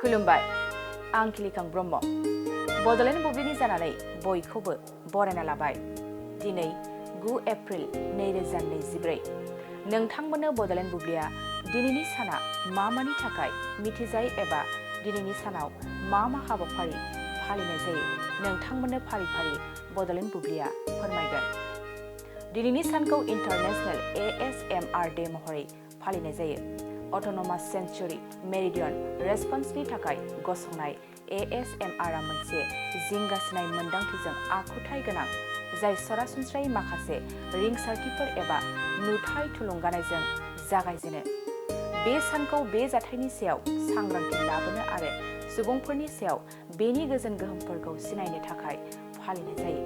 खुलुमबाय आं खिलिखां ब्रह्म बड'लेण्ड बुब्लिनि जानानै बयखौबो बरायना लाबाय दिनै 9 एप्रिल 2024 नोंथांमोननो बड'लेण्ड बुब्लिया दिनैनि साना मा मानि थाखाय मिथिजायो एबा दिनैनि सानाव मा हाबाफारि फालिनाय जायो नोंथांमोननो फारि फारि बड'लेण्ड बुब्लिया फोरमायगोन दिनैनि सानखौ इन्टारनेशनेल ASMR डे महरै फालिनाय जायो अट'नमास सेन्चुरि मेरिडियन रेसपन्सनि थाखाय गसंनाय ASMR आ मोनसे जिंगासिनाय मोन्दांथिजों आखुथाय गोनां जाय सरासनस्रायै माखासे रिंसारथिफोर एबा नुथाय थुलुंगानायजों जागायजेनो बे सानखौ बे जाथायनि सायाव सांग्रांथि लाबोनो आरो सुबुंफोरनि सायाव बेनि गोजोन गोहोमफोरखौ सिनायनो थाखाय फालिनाय जायो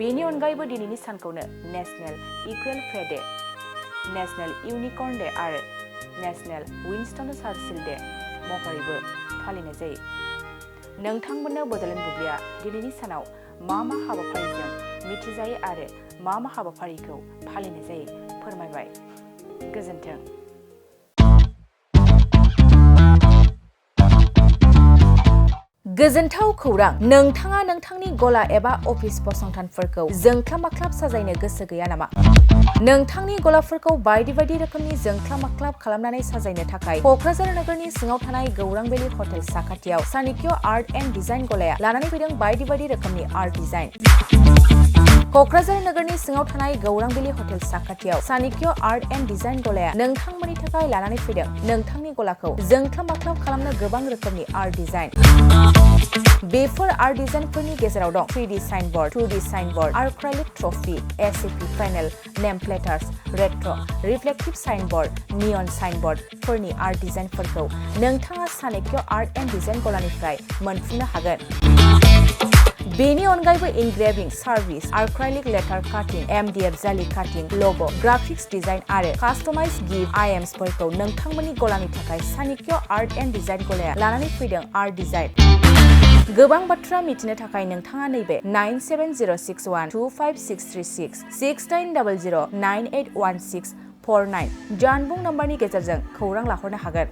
बेनि अनगायैबो दिनैनि सानखौनो national equal pay day national unicorn day आरो नेशनेल विनस्टन चार्चिल डे महरैबो फालिनाय जायो नोंथांमोननो बड'लेण्ड बुब्लिया दिनैनि सानाव मा हाबाफारिजों मिथिजायो आरो मा हाबाफारिखौ फालिनाय जायो फोरमायबाय गोजोन्थों गोजोनथाव खौरां नोंथाङा नोंथांनि गला एबा अफिस फसंथानफोरखौ जोंख्लाब माख्लाब साजायनो गोसो गैया नामा नोंथांनि गलाफोरखौ बायदि बायदि रोखोमनि जोंख्लाब माख्लाब खालामनानै साजायनो थाखाय क'क्राझार नोगोरनि सिङाव थानाय गौरां भेलि हटेल साखाथियाव सानिक्य आर्ट एन्ड डिजाइन गलाया लानानै फैदों बायदि बायदि रोखोमनि आर्ट डिजाइन क'क्राझार नोगोरनि सिङाव थानाय गौरां भेलि हटेल साखाथियाव सानिक्य आर्ट एन्ड डिजाइन गलाया नोंथांमोननि थाखाय लानानै फैदों नोंथांनि गलाखौ जोंख्लाब माख्लाब खालामनो गोबां रोखोमनि आर्ट डिजाइन बेफोर आर्ट डिजाइनफोरनि गेजेराव दं 3D signboard 2D signboard acrylic trophy SAP panel name plates retro reflective signboard neon साइनबोर्डफोरनि आर्ट डिजाइनफोरखौ नोंथाङा सानिक्य आर्ट एन्ड डिजाइन गलानिफ्राय मोनफुंनो हागोन बेनि अनगायैबो इनग्रेविं सार्भिस आर्क्राइलिक लेटार काटिं MDF जालि काटिं लग' ग्राफिक्स डिजाइन आरो कास्टमाइज गिफ्ट आइटेम्सफोरखौ नोंथांमोननि गलानि थाखाय सानिक्य आर्ट एन्ड डिजाइन गलाया लानानै फैदों आर्ट डिजाइन गोबां बाथ्रा मिथिनो थाखाय नोंथाङा नैबे 9706125636 6900981649 जानबुं नम्बरनि गेजेरजों खौरां लाहरनो हागोन